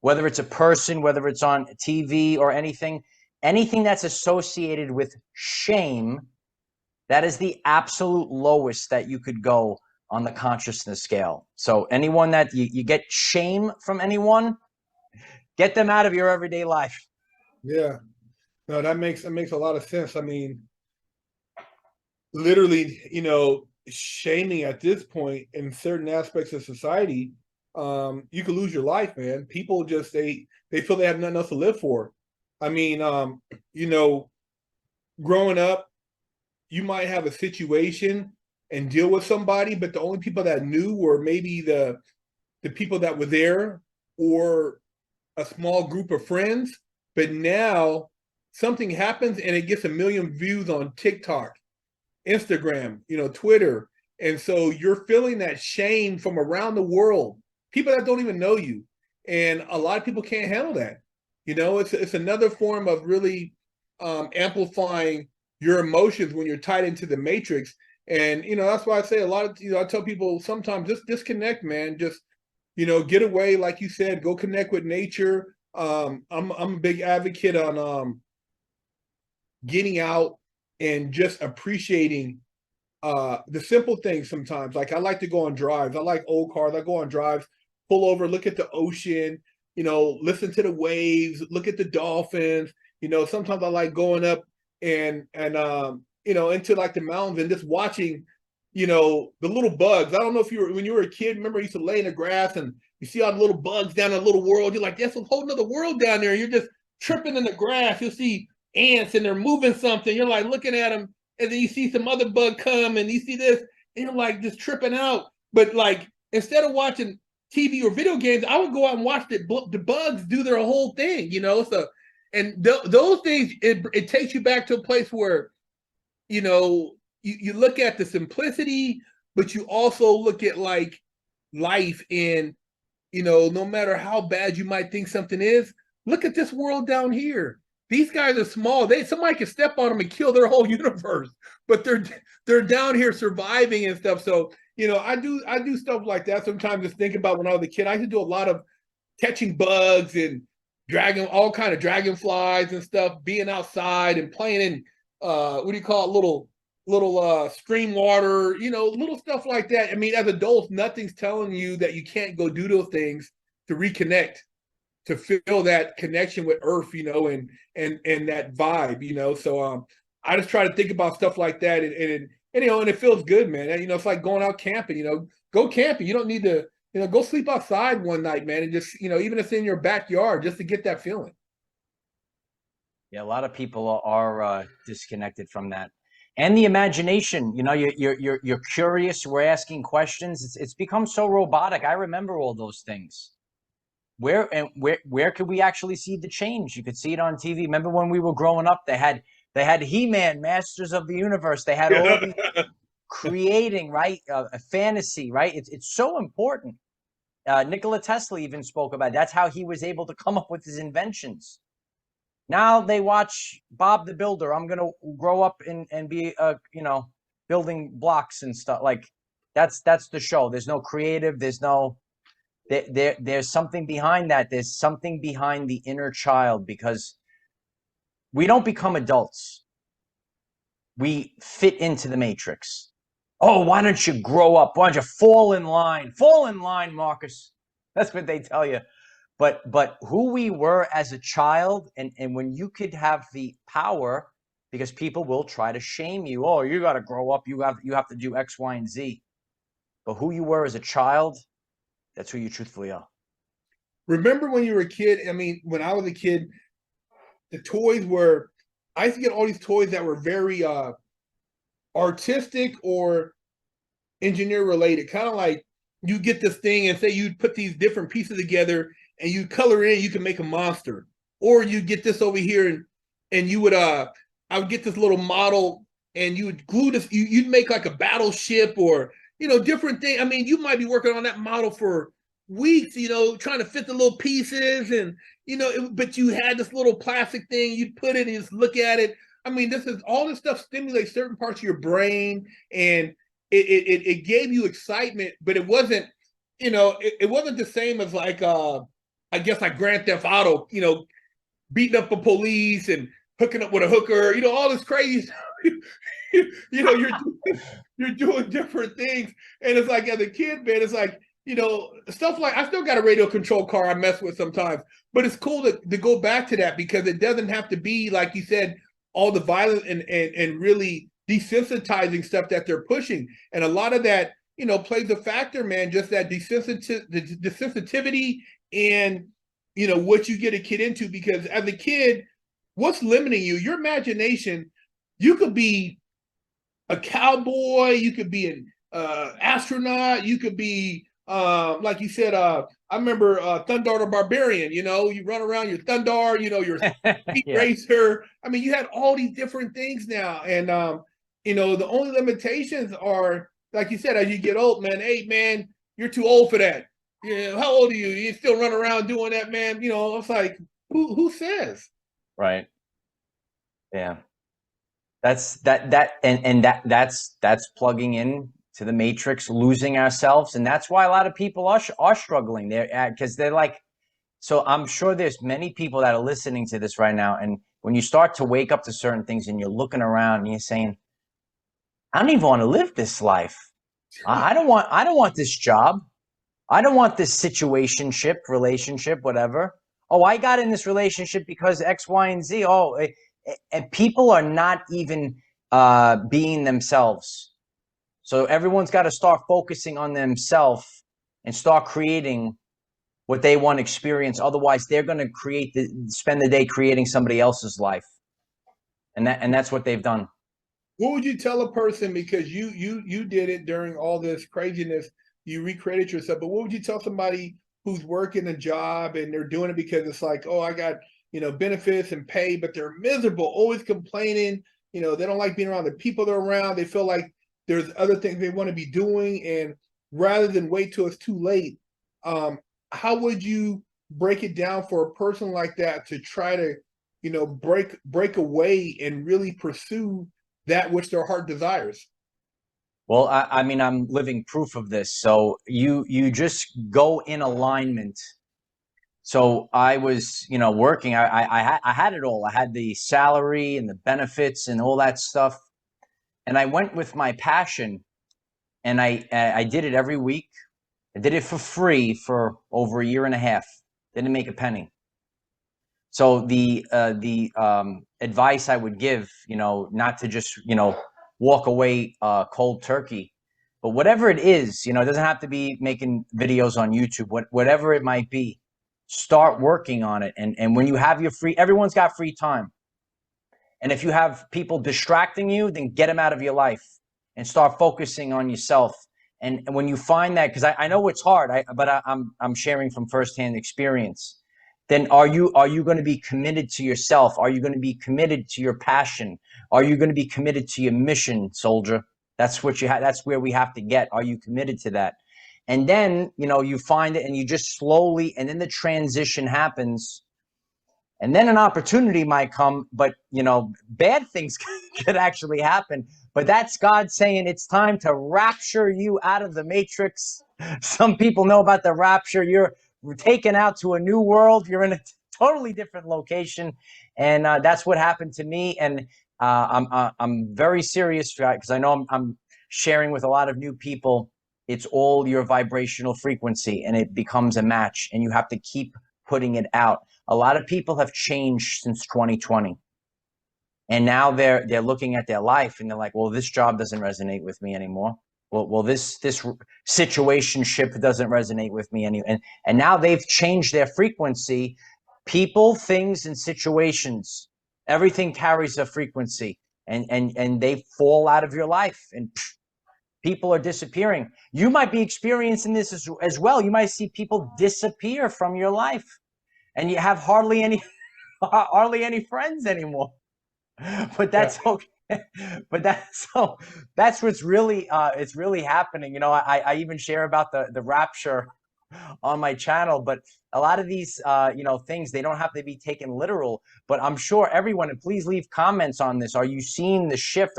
whether it's a person, whether it's on TV or anything that's associated with shame, that is the absolute lowest that you could go on the consciousness scale. So anyone that you get shame from anyone, get them out of your everyday life. Yeah. No, that makes a lot of sense. I mean, literally, shaming at this point in certain aspects of society, you could lose your life, man. People just they feel they have nothing else to live for. I mean, you know, growing up, you might have a situation and deal with somebody, but the only people that knew were maybe the people that were there or a small group of friends. But now something happens and it gets a million views on TikTok, Instagram, Twitter. And so you're feeling that shame from around the world, people that don't even know you. And a lot of people can't handle that. It's another form of really amplifying your emotions when you're tied into the matrix. And that's why I say a lot of I tell people sometimes just disconnect, man. Just get away, like you said, go connect with nature. I'm a big advocate on getting out and just appreciating the simple things sometimes. Like I like to go on drives. I like old cars. I go on drives, pull over, look at the ocean, listen to the waves, look at the dolphins. Sometimes I like going up and into like the mountains and just watching, the little bugs. I don't know if when you were a kid, remember you used to lay in the grass and you see all the little bugs down in the little world. You're like, there's a whole nother world down there. You're just tripping in the grass. You'll see ants and they're moving something. You're like looking at them, and then you see some other bug come and you see this, and you're like just tripping out. But like instead of watching TV or video games, I would go out and watch the bugs do their whole thing, So, and those things, it takes you back to a place where, you look at the simplicity, but you also look at like life and, no matter how bad you might think something is, look at this world down here. These guys are small. Somebody can step on them and kill their whole universe, but they're down here surviving and stuff. So, I do stuff like that sometimes. Just think about when I was a kid. I used to do a lot of catching bugs and all kind of dragonflies and stuff, being outside and playing in what do you call it, little stream water, little stuff like that. I mean, as adults, nothing's telling you that you can't go do those things to reconnect, to feel that connection with Earth, and that vibe. So I just try to think about stuff like that, and it feels good, man. And, it's like going out camping. Go camping. You don't need to, go sleep outside one night, man, and just, even if it's in your backyard, just to get that feeling. Yeah, a lot of people are disconnected from that, and the imagination. You're curious. We're asking questions. It's become so robotic. I remember all those things. Where could we actually see the change? You could see it on TV. Remember when we were growing up? They had He-Man, Masters of the Universe. They had all these creating, right, a fantasy, right? It's so important. Nikola Tesla even spoke about it. That's how he was able to come up with his inventions. Now they watch Bob the Builder. I'm gonna grow up and be building blocks and stuff. Like that's the show. There's no creative. There's no there's something behind that. There's something behind the inner child, because we don't become adults. We fit into the matrix. Oh, why don't you grow up? Why don't you fall in line? Fall in line, Marcus. That's what they tell you. But who we were as a child, and when you could have the power, because people will try to shame you. Oh, you got to grow up. You have to do X, Y, and Z. But who you were as a child, that's who you truthfully are. Remember when you were a kid? I mean, when I was a kid, the toys were, I used to get all these toys that were very artistic or engineer related. Kind of like you get this thing and say you'd put these different pieces together and you color it in, you can make a monster. Or you get this over here and you would I would get this little model and you would glue this, you'd make like a battleship or different thing. I mean, you might be working on that model for weeks, trying to fit the little pieces and but you had this little plastic thing, you'd put it and just look at it. I mean, all this stuff stimulates certain parts of your brain, and it gave you excitement, but it wasn't, it wasn't the same as like I guess like Grand Theft Auto, beating up the police and hooking up with a hooker, all this crazy stuff. you know, you're doing different things, and it's like as a kid, man, it's like stuff like I still got a radio control car I mess with sometimes, but it's cool to go back to that because it doesn't have to be like you said all the violent and really desensitizing stuff that they're pushing, and a lot of that plays a factor, man. Just that desensitivity and what you get a kid into because as a kid, what's limiting you? Your imagination. You could be a cowboy, you could be an astronaut, you could be like you said. I remember Thundar the Barbarian. You run around your Thundar. Your speed Yeah. racer. I mean, you had all these different things now, and the only limitations are like you said as you get old, man. Hey, man, you're too old for that. Yeah, how old are you? You still run around doing that, man? It's like who says? Right. Yeah. That's plugging in to the matrix, losing ourselves, and that's why a lot of people are struggling there because they're like. So I'm sure there's many people that are listening to this right now, and when you start to wake up to certain things, and you're looking around and you're saying, "I don't even want to live this life. I don't want this job. I don't want this situationship, relationship, whatever. Oh, I got in this relationship because X, Y, and Z. And people are not even being themselves. So everyone's got to start focusing on themselves and start creating what they want to experience. Otherwise, they're going to spend the day creating somebody else's life, and that's what they've done. What would you tell a person because you did it during all this craziness? You recreated yourself, but what would you tell somebody who's working a job and they're doing it because it's like, oh, I got benefits and pay, but they're miserable, always complaining. They don't like being around the people they're around. They feel like there's other things they want to be doing, and rather than wait till it's too late, how would you break it down for a person like that to try to break away and really pursue that which their heart desires? Well, I mean, I'm living proof of this. So you just go in alignment. So I was, working. I had it all. I had the salary and the benefits and all that stuff, and I went with my passion, and I did it every week. I did it for free for over a year and a half. Didn't make a penny. So the advice I would give, not to just walk away cold turkey, but whatever it is, it doesn't have to be making videos on YouTube. Whatever it might be, start working on it. And when you have your everyone's got free time. And if you have people distracting you, then get them out of your life and start focusing on yourself. And when you find that, because I know it's hard, but I'm sharing from firsthand experience. Then are you going to be committed to yourself? Are you going to be committed to your passion? Are you going to be committed to your mission, soldier? That's what you have. That's where we have to get. Are you committed to that? And then you find it, and you just slowly, and then the transition happens. And then an opportunity might come, but bad things could actually happen. But that's God saying it's time to rapture you out of the matrix. Some people know about the rapture. You're taken out to a new world. You're in a totally different location, and that's what happened to me. And I'm very serious because I know I'm sharing with a lot of new people. It's all your vibrational frequency, and it becomes a match, and you have to keep putting it out. A lot of people have changed since 2020, and now they're looking at their life and they're like, well, this job doesn't resonate with me anymore. Well, this situationship doesn't resonate with me anymore. And now they've changed their frequency. People, things, and situations, everything carries a frequency, and they fall out of your life, and people are disappearing. You might be experiencing this as well. You might see people disappear from your life, and you have hardly any friends anymore. But Yeah. that's okay. But that's what's really it's really happening. I even share about the rapture on my channel, but a lot of these things, they don't have to be taken literal. But I'm sure everyone, and please leave comments on this. Are you seeing the shift?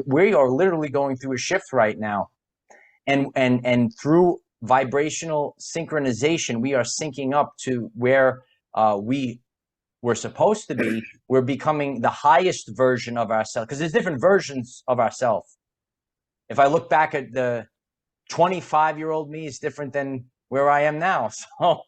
We are literally going through a shift right now, and through vibrational synchronization, we are syncing up to where we we're supposed to be, we're becoming the highest version of ourselves, because there's different versions of ourselves. If I look back at the 25-year-old me, is different than where I am now. So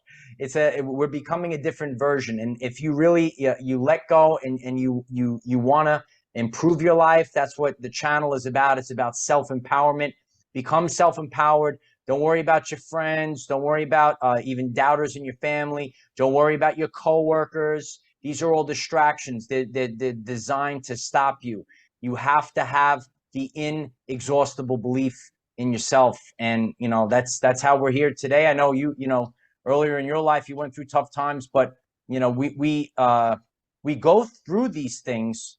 we're becoming a different version. And if you really you let go and you want to improve your life, that's what the channel is about. It's about self-empowerment. Become self-empowered. Don't worry about your friends. Don't worry about even doubters in your family. Don't worry about your coworkers. These are all distractions. They're designed to stop you. You have to have the inexhaustible belief in yourself. And, that's how we're here today. I know earlier in your life, you went through tough times, but, we go through these things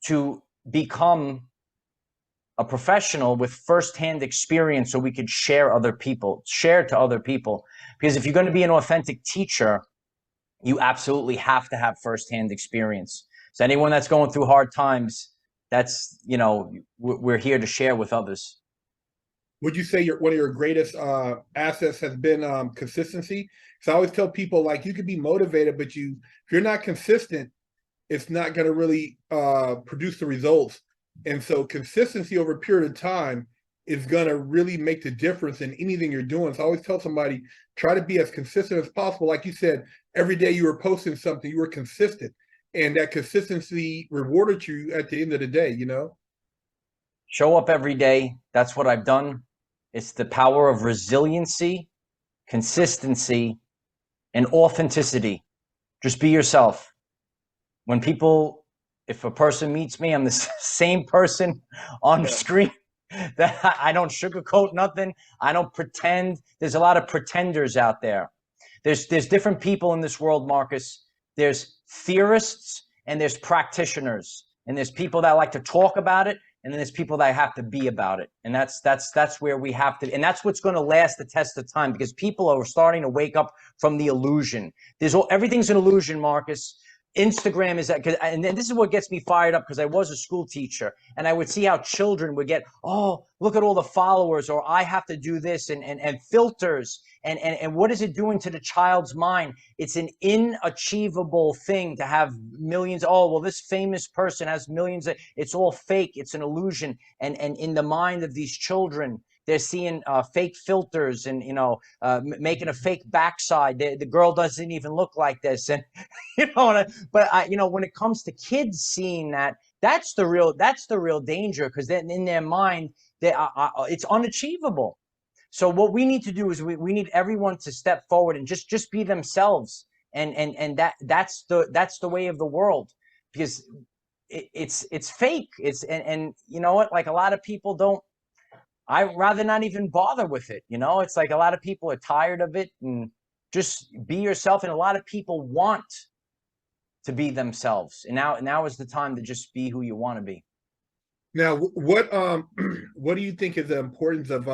to become a professional with firsthand experience, so we could share to other people. Because if you're going to be an authentic teacher, you absolutely have to have firsthand experience. So anyone that's going through hard times, that's, we're here to share with others. Would you say one of your greatest assets has been consistency? Because I always tell people, like, you could be motivated, but if you're not consistent, it's not going to really produce the results. And so consistency over a period of time is going to really make the difference in anything you're doing. So I always tell somebody, try to be as consistent as possible. Like you said, every day you were posting something, you were consistent. And that consistency rewarded you at the end of the day, Show up every day. That's what I've done. It's the power of resiliency, consistency, and authenticity. Just be yourself. If a person meets me, I'm the same person on the screen. That I don't sugarcoat nothing. I don't pretend. There's a lot of pretenders out there. There's different people in this world, Marcus. There's theorists and there's practitioners, and there's people that like to talk about it, and then there's people that have to be about it. And that's where we have to, and that's what's going to last the test of time, because people are starting to wake up from the illusion. Everything's an illusion, Marcus. Instagram is that, and this is what gets me fired up, because I was a school teacher, and I would see how children would get, oh, look at all the followers, or I have to do this, and filters, and what is it doing to the child's mind? It's an inachievable thing to have millions. Oh, well, this famous person has millions. It's all fake. It's an illusion. And in the mind of these children, they're seeing fake filters, and making a fake backside. The girl doesn't even look like this, and when it comes to kids seeing that, that's the real danger, because then in their mind, it's unachievable. So what we need to do is we need everyone to step forward and just be themselves, and that's the way of the world, because it's fake. And you know what? Like, a lot of people don't. I'd rather not even bother with it. It's like a lot of people are tired of it, and just be yourself. And a lot of people want to be themselves. And now is the time to just be who you want to be. Now, what what do you think is the importance of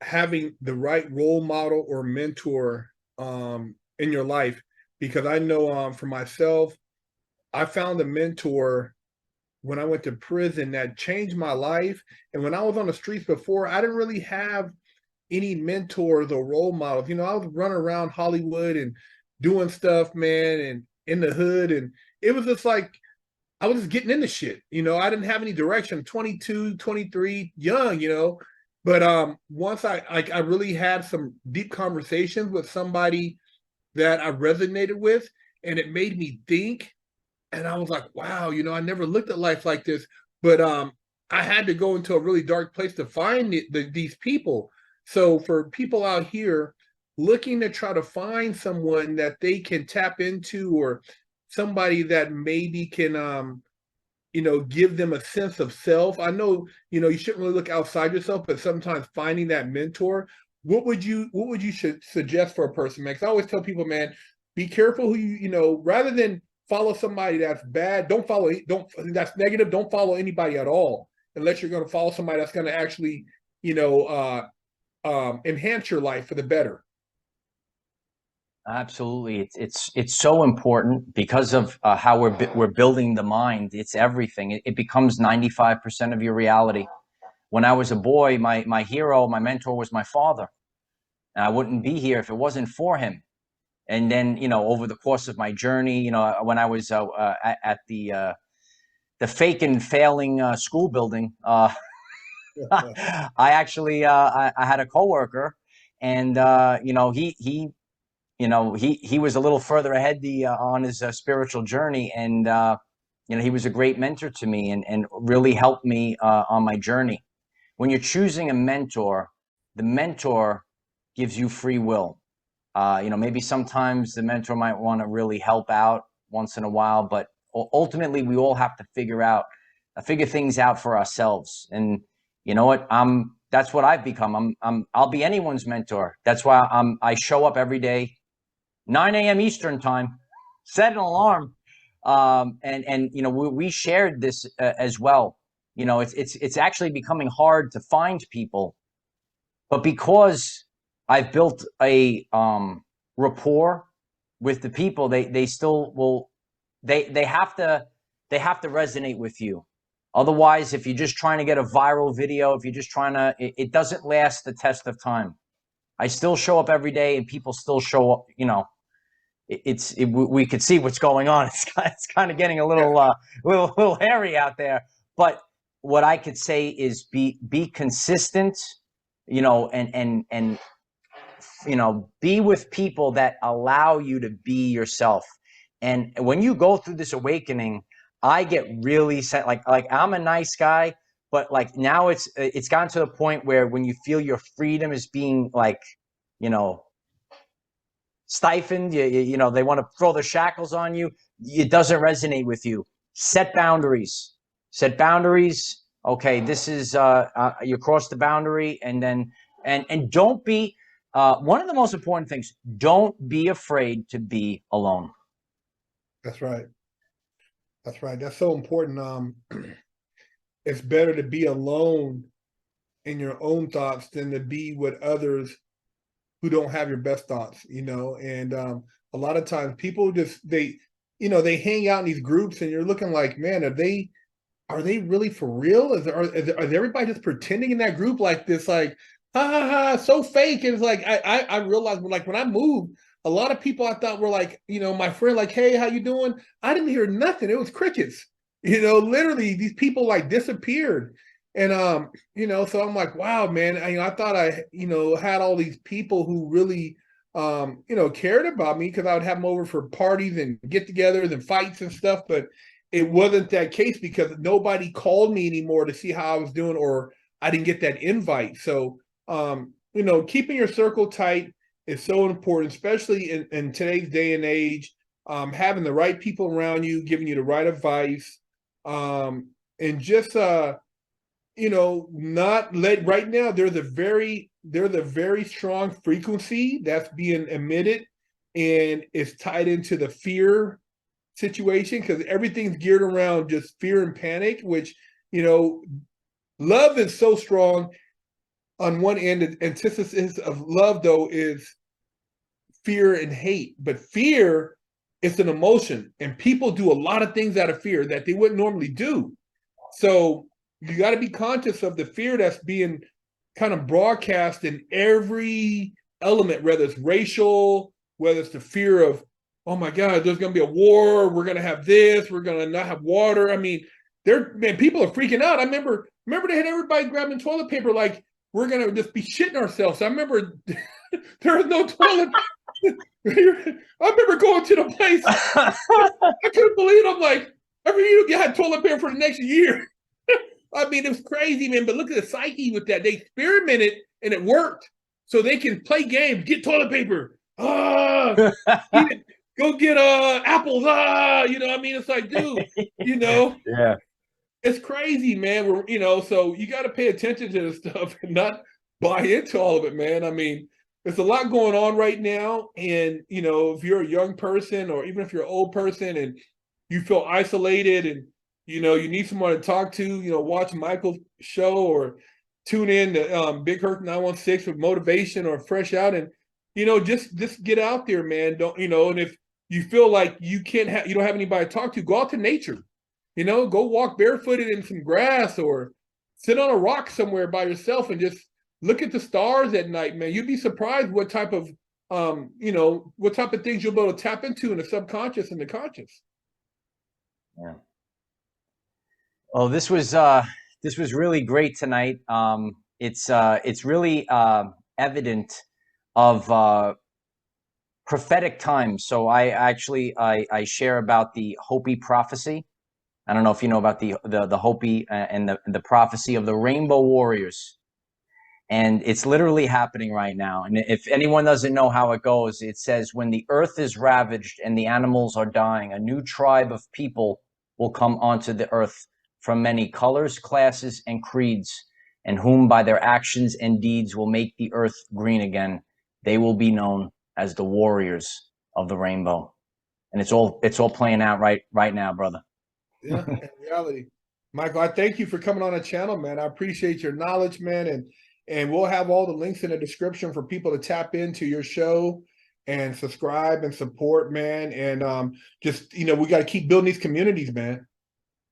having the right role model or mentor in your life? Because I know for myself, I found a mentor when I went to prison that changed my life. And when I was on the streets before, I didn't really have any mentors or role models. I was running around Hollywood and doing stuff, man, and in the hood. And it was just like, I was just getting into shit. I didn't have any direction, 22, 23, young. But once I really had some deep conversations with somebody that I resonated with, and it made me think. And I was like, wow, I never looked at life like this. But I had to go into a really dark place to find these people. So for people out here looking to try to find someone that they can tap into, or somebody that maybe can give them a sense of self. I know, you shouldn't really look outside yourself, but sometimes finding that mentor. What would you should suggest for a person, man? Because I always tell people, man, be careful who rather than follow somebody that's bad, that's negative, don't follow anybody at all, unless you're going to follow somebody that's going to actually, enhance your life for the better. Absolutely. It's so important, because of how we're building the mind. It's everything. It becomes 95% of your reality. When I was a boy, my hero, my mentor was my father. And I wouldn't be here if it wasn't for him. And then, you know, over the course of my journey, you know, when I was at the fake and failing school building, I actually I had a coworker, and you know, he was a little further ahead on his spiritual journey, and you know, he was a great mentor to me, and really helped me on my journey. When you're choosing a mentor, the mentor gives you free will. You know, maybe sometimes the mentor might want to really help out once in a while, but ultimately we all have to figure things out for ourselves. And you know what? That's what I've become. I'll be anyone's mentor. That's why I show up every day, 9 a.m. Eastern time, set an alarm. And you know, we shared this as well. You know, it's actually becoming hard to find people, but because I've built a rapport with the people, they still will, they have to resonate with you. Otherwise, if you're just trying to get a viral video, if you're just trying to, it doesn't last the test of time. I still show up every day, and people still show up. You know, we could see what's going on. It's kind of getting a little little hairy out there. But what I could say is be consistent, you know, and you know, be with people that allow you to be yourself. And when you go through this awakening, I get really set. Like I'm a nice guy, but like now it's gotten to the point where when you feel your freedom is being, like, you know, stifled, you know, they want to throw the shackles on you. It doesn't resonate with you. Set boundaries. Set boundaries. Okay, this is you cross the boundary, and then and don't be one of the most important things. Don't be afraid to be alone. That's right. That's right. That's so important. It's better to be alone in your own thoughts than to be with others who don't have your best thoughts, you know. And a lot of times people just you know, they hang out in these groups, and you're looking like, man, are they really for real? Is everybody just pretending in that group like this, like, ha ha ha, so fake? And it's like I realized, like, when I moved, a lot of people I thought were like, you know, my friend, like, hey, how you doing? I didn't hear nothing. It was crickets. You know, literally these people like disappeared. And you know, so I'm like, wow, man, I thought I, you know, had all these people who really you know, cared about me, because I would have them over for parties and get-togethers and fights and stuff, but it wasn't that case because nobody called me anymore to see how I was doing, or I didn't get that invite. So you know, keeping your circle tight is so important, especially in today's day and age. Having the right people around you, giving you the right advice, and just you know, not let, right now there's a very strong frequency that's being emitted, and it's tied into the fear situation, because everything's geared around just fear and panic, which, you know, love is so strong on one end. The antithesis of love, though, is fear and hate. But fear is an emotion, and people do a lot of things out of fear that they wouldn't normally do. So you got to be conscious of the fear that's being kind of broadcast in every element, whether it's racial, whether it's the fear of, oh my God, there's going to be a war, we're going to have this, we're going to not have water. I mean, man, people are freaking out. I remember they had everybody grabbing toilet paper like we're going to just be shitting ourselves. I remember there was no toilet. I remember going to the place. I couldn't believe it. I'm like, every year you had toilet paper for the next year. I mean, it was crazy, man. But look at the psyche with that. They experimented and it worked. So they can play games, get toilet paper. Go get apples. You know, I mean, it's like, dude, you know, Yeah. it's crazy, man. We're, you know, so you got to pay attention to this stuff and not buy into all of it, man. I mean, there's a lot going on right now. And, you know, if you're a young person, or even if you're an old person and you feel isolated and, you know, you need someone to talk to, you know, watch Michael's show or tune in to Big Hurt 916 with motivation or fresh out. And, you know, just get out there, man. Don't, you know, and if you feel like you don't have anybody to talk to, go out to nature. You know, go walk barefooted in some grass, or sit on a rock somewhere by yourself and just look at the stars at night, man. You'd be surprised what type of what type of things you'll be able to tap into in the subconscious and the conscious. Yeah. Oh, this was really great tonight. It's really evident of prophetic times. So I share about the Hopi prophecy. I don't know if you know about the Hopi and the prophecy of the Rainbow Warriors. And it's literally happening right now. And if anyone doesn't know how it goes, it says, when the earth is ravaged and the animals are dying, a new tribe of people will come onto the earth from many colors, classes, and creeds, and whom by their actions and deeds will make the earth green again. They will be known as the warriors of the rainbow. And it's all playing out right now, brother. Yeah, in reality. Michael, I thank you for coming on the channel, man. I appreciate your knowledge, man. And we'll have all the links in the description for people to tap into your show and subscribe and support, man. And just, we got to keep building these communities, man.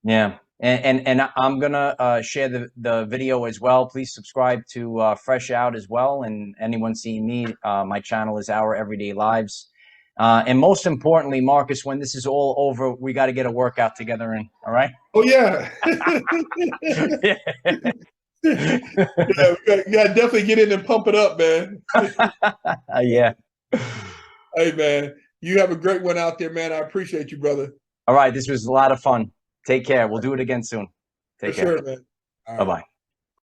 Yeah. And I'm gonna share the video as well. Please subscribe to Fresh Out as well. And anyone seeing me, my channel is Our Everyday Lives. And most importantly, Marcus, when this is all over, we got to get a workout together in. All right. Oh yeah. Yeah, we gotta definitely get in and pump it up, man. Yeah. Hey, man, you have a great one out there, man. I appreciate you, brother. All right. This was a lot of fun. Take care. We'll do it again soon. For Take care. sure, man. All Bye right. bye.